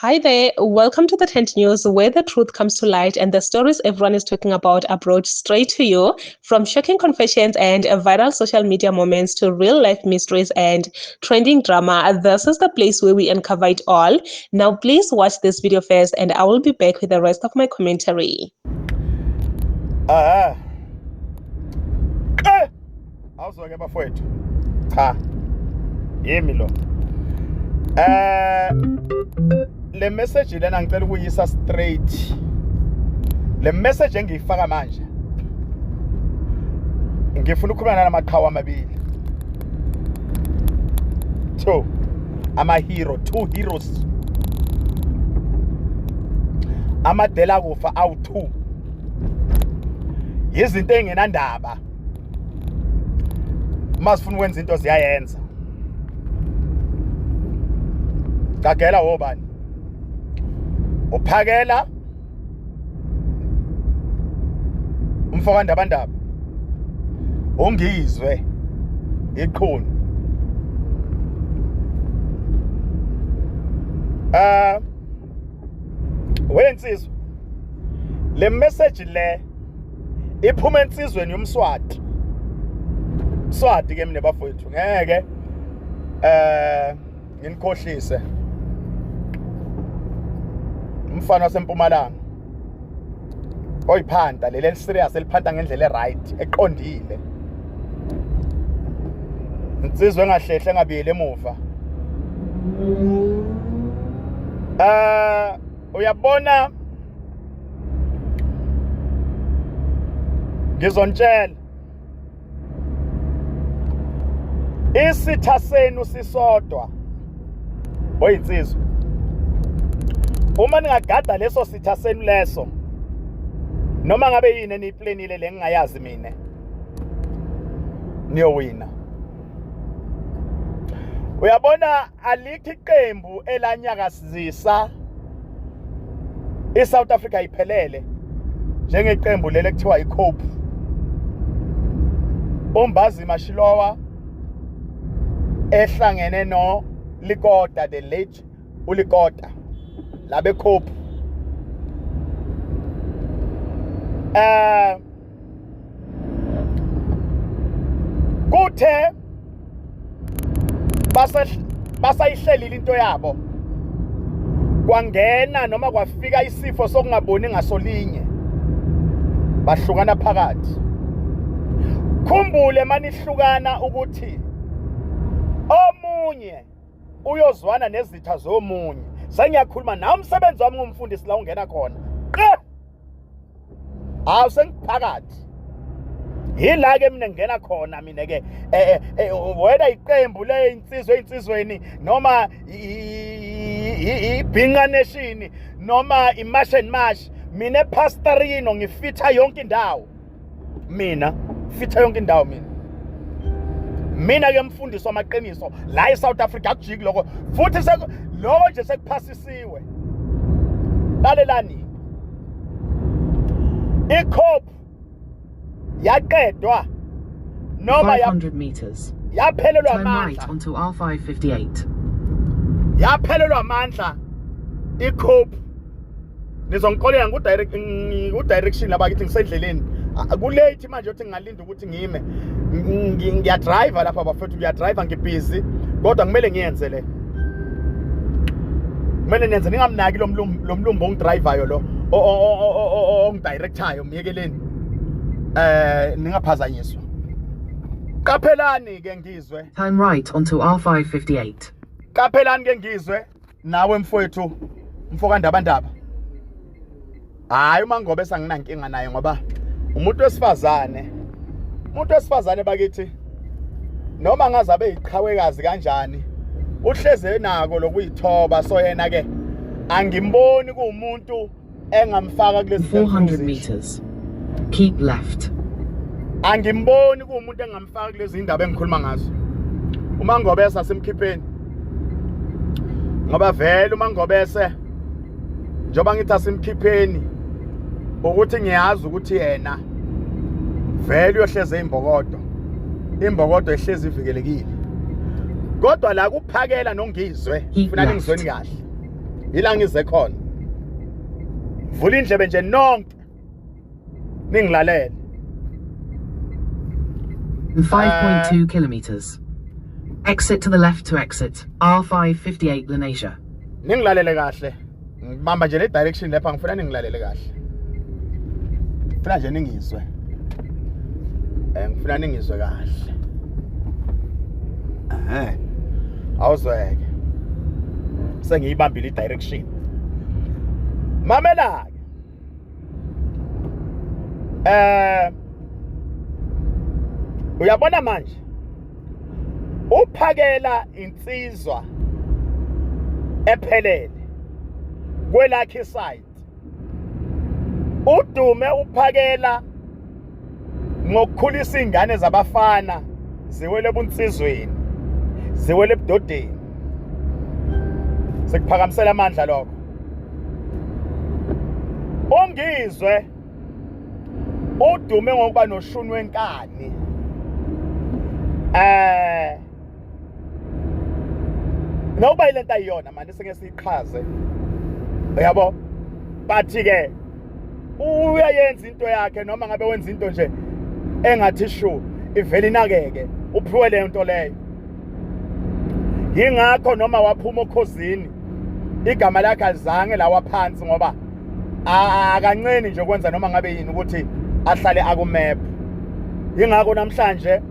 Hi there, welcome to the Tent News, where the truth comes to light and the stories everyone is talking about are brought straight to you. From shocking confessions and viral social media moments to real life mysteries and trending drama, this is the place where we uncover it all. Now, please watch this video first, and I will be back with the rest of my commentary. Awuzweke bafowethu. Cha. Yimi lo. Le message lena ngicela ukuyisa straight. Le message engiyifaka manje. Ngifuna ukukhuluma namaqhawe amabili. Two heroes. Amadela kufa awu2. Yizinto engenandaba. Masifuna ukwenza into ziyayenza. Gagela wobani. Uphakela umfokanda abandaba. Ungizwe iqhunu. Wensizwe. Le message le iphuma ensizweni yomswati. Swati ke mina bafowethu ngeke nginikhohlise. Umfana waseMpumalanga oyiphanda leli serious eliphanda ngendlela eright eqondile. Insizwe engahlehle engabiyele emuva. Uyabona ngizontshela isitha senu sisodwa oyinsizwe. Uma ningagada leso sitha senu leso noma ngabe yini eniplanile le ngingayazi mina niyowina. Uyabona alikho iqembu elanyakazisa iSouth Africa iphelele njengeqembu leli ekuthiwa iCope. Umbazi Mashilowa ehlangene no Likota, the late uLikota labe Cope. Kuthe basayihlelile into yabo kwangena noma kwafika isifo sokungaboni ngasolinye bahlukana phakathi. Khumbule manihlukana ukuthi omunye uyozwana nezitha zomunye. Sengiyakhuluma nawe umsebenzi wami ngumfundisi la ungena khona. Sengiphakathi. Yila ke mina ngena khona mina ke wena iqembu le insizweni noma ibhinqa nation noma imash and mash mina epastorino ngifitha yonke indawo. Mina fitha yonke indawo mina. Mina ke mfundisi wamaqiniso la eSouth Africa akujiki lokho futhi lokho nje sekuphasisiwe. Lalelani iCope yaqedwa noma 500 meters yaphelelwa turn amandla right onto R558 yaphelelwa amandla iCope. Nizongixolela ku-direction labakithi ngisendleleni kulate manje uthi ngingalinda ukuthi ngime ngiyadrive lapha bafethu ngiyadrive ngibusy kodwa kumele ngiyenze le. Kumele nenze ningamnaki lo mlumbo ongidrivayo lo ongidirectayo miyekeleni ningaphazanyiswa. Qaphelani ke ngizwe. turn right onto R558 Qaphelani ke ngizwe nawe mfowethu mfokanda abandaba. Hayi uma ngobe sanginankinga naye ngoba umuntu wesifazane bakithi noma ngazabe iqhawekazi kanjani uhleze nako lokuyithoba. So yena ke angimboni kuumuntu engamfaka kulezi 400 meters keep left angimboni kuumuntu engamfaka kulezi indaba engikhuluma ngazo. Uma ngobe sasemkhipheni ngoba vele uma ngobe njoba ngithi asimkhipheni ukuthi ngiyazi ukuthi yena vele uyohleze imbokodo ehlezi ivikelekile. Kodwa la kuphakela nongizwe ufuna ngizweni kahle. ila ngize khona vula indlebe nje nonke ningilalele In 5.2 kilometers. Exit to the left to exit. R558 Lenasia. ningilalele kahle ngibamba nje le direction lapha ngifuna ningilalele kahle ngifuna nje ningizwe ngifuna ningizwe kahle awuzweke sengiyibambile i-direction mamela uyabona manje uphakela insizwa ephelele kwelakhe site udume uphakela ngokukhulisa ingane zabafana ziwele ebunsizweni ziwele ebudodeni sekuphakamisela amandla lokho ongizwe udume ngokuba noshuni wenkani nokuba ile nto ayiyona manje senge siyiqhaze yabo bathi ke uyayenza into yakhe noma ngabe wenza into nje engathi shu ivela inakeke uphiwe leyo nto leyo yingakho noma waphuma okhosini igama lakhe alizange lawa phansi ngoba akanceni nje ukwenza noma ngabe yini ukuthi ahlale akumap yingakho namhlanje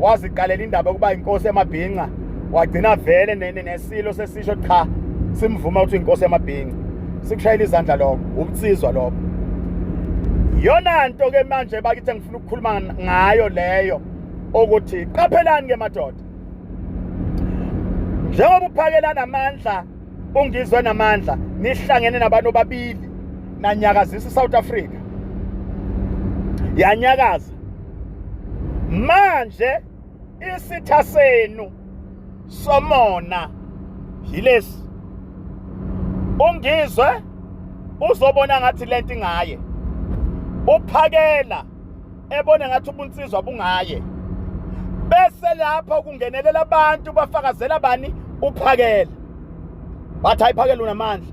waziqalela indaba yokuba inkosi emabhinqa wagcina vele nesilo sesisho cha simvuma ukuthi inkosi emabhinqa sikushayela izandla lokho ubutsizwa lokho yona nto ke manje bakithi ngifuna ukukhuluma ngayo leyo ukuthi qaphelani ke madoda njengoba uphakelana amandla ungizwe namandla nihlangene nabantu babili nanyakazisa iSouth Africa yanyakaza manje isitha senu somona yilesi ungizwe uzobona ngathi lento ingaye uphakela ebone ngathi ubunsizwa bungaye bese lapha kungenelela abantu bafakazela bani uphakela bathi ayiphakela unamandla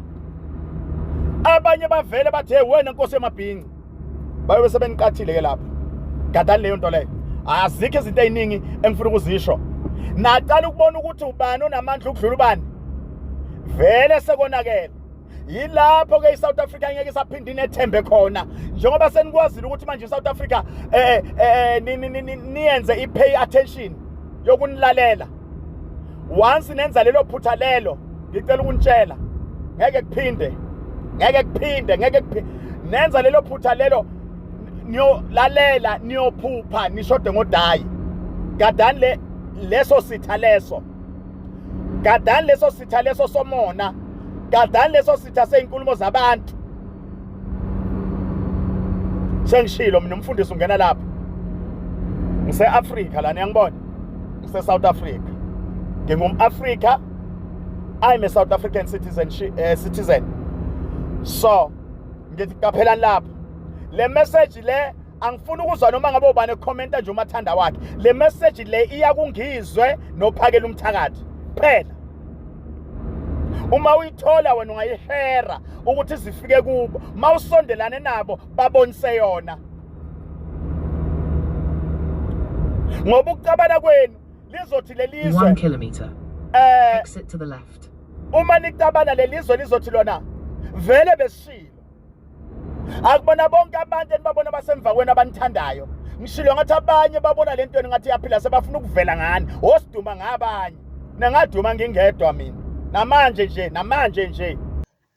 abanye bavele bathi hey wena nkosi emabhinqa babe sebeniqathile ke lapha gadani leyo nto leyo azikho izinto eziningi engifuna ukuzisho naqala ukubona ukuthi ubani onamandla ukudlula ubani vele sekonakele yilapho ke iSouth Africa ngeke isaphinde inethembe khona njengoba senikwazile ukuthi manje iSouth Africa niyenze i-pay attention yokunilalela once nenza lelo phutha lelo ngicela ukunitshela ngeke kuphinde nenza lelo phutha lelo niyolalela niyophupha nishode ngodayi gadani leso sitha leso gadani leso sitha leso somona gadani leso sitha seyinkulumo zabantu sengishilo mina umfundisi ungena lapha ngise-Africa lana ngiyangibona ngise-South Africa ngingum-Africa I'm a South African citizen so ngithi qaphelani lapha le message le angifuni ukuzwa noma ngabe ubani ekhomenta nje umathanda wakhe le message le iya kungizwe nophakela umthakathi phela uma uyithola wena ungayishare ukuthi zifike kubo mawusondelane nabo babonise yona ngoba ukucabana kwenu lizothi lelizwe 1 kilometer. Exit to the left. uma nicabana lelizwe lizothi lona vele besishilo akubona bonke abantu enibabona basemva kwenu abanithandayo ngishilo ngathi abanye babona lento ngathi yaphila sebafuna ukuvela ngani osiduma ngabanye nengaduma ngingedwa mina namanje nje.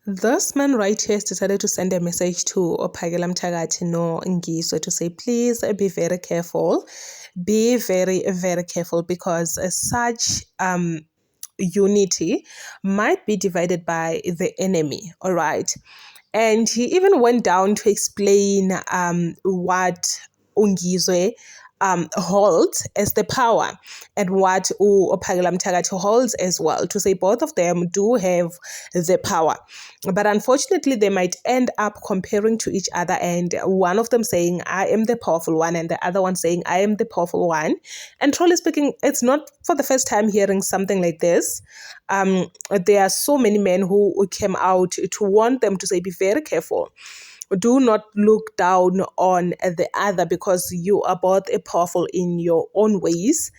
This man right here has decided to send a message to Ophakela Mthakathi no Ngizwe to say, please be very careful. Be very, very careful because such unity might be divided by the enemy. All right. And he even went down to explain what Ungizwe holds as the power and what Ophakela Mthakathi holds as well, to say both of them do have the power. But unfortunately, they might end up comparing to each other, and one of them saying, I am the powerful one, and the other one saying, I am the powerful one. And truly speaking, it's not for the first time hearing something like this. There are so many men who came out to warn them to say, be very careful. Do not look down on the other because you are both powerful in your own ways.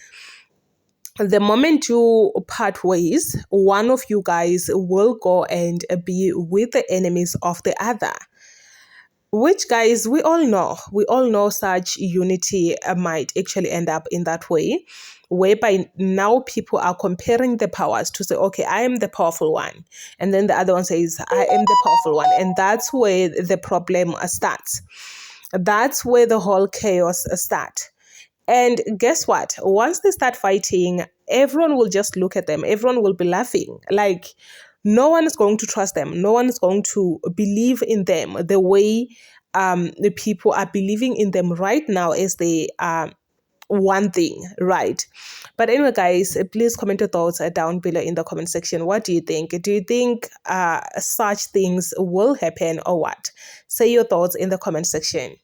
The moment you part ways, one of you guys will go and be with the enemies of the other. Which, guys, we all know such unity might actually end up in that way, whereby now people are comparing the powers to say, okay, I am the powerful one. And then the other one says, I am the powerful one. And that's where the problem starts. That's where the whole chaos starts. And guess what? Once they start fighting, everyone will just look at them. Everyone will be laughing. Like, no one is going to trust them. No one is going to believe in them the way the people are believing in them right now as they are one thing, right? But anyway, guys, please comment your thoughts down below in the comment section. What do you think? Do you think such things will happen or what? Say your thoughts in the comment section.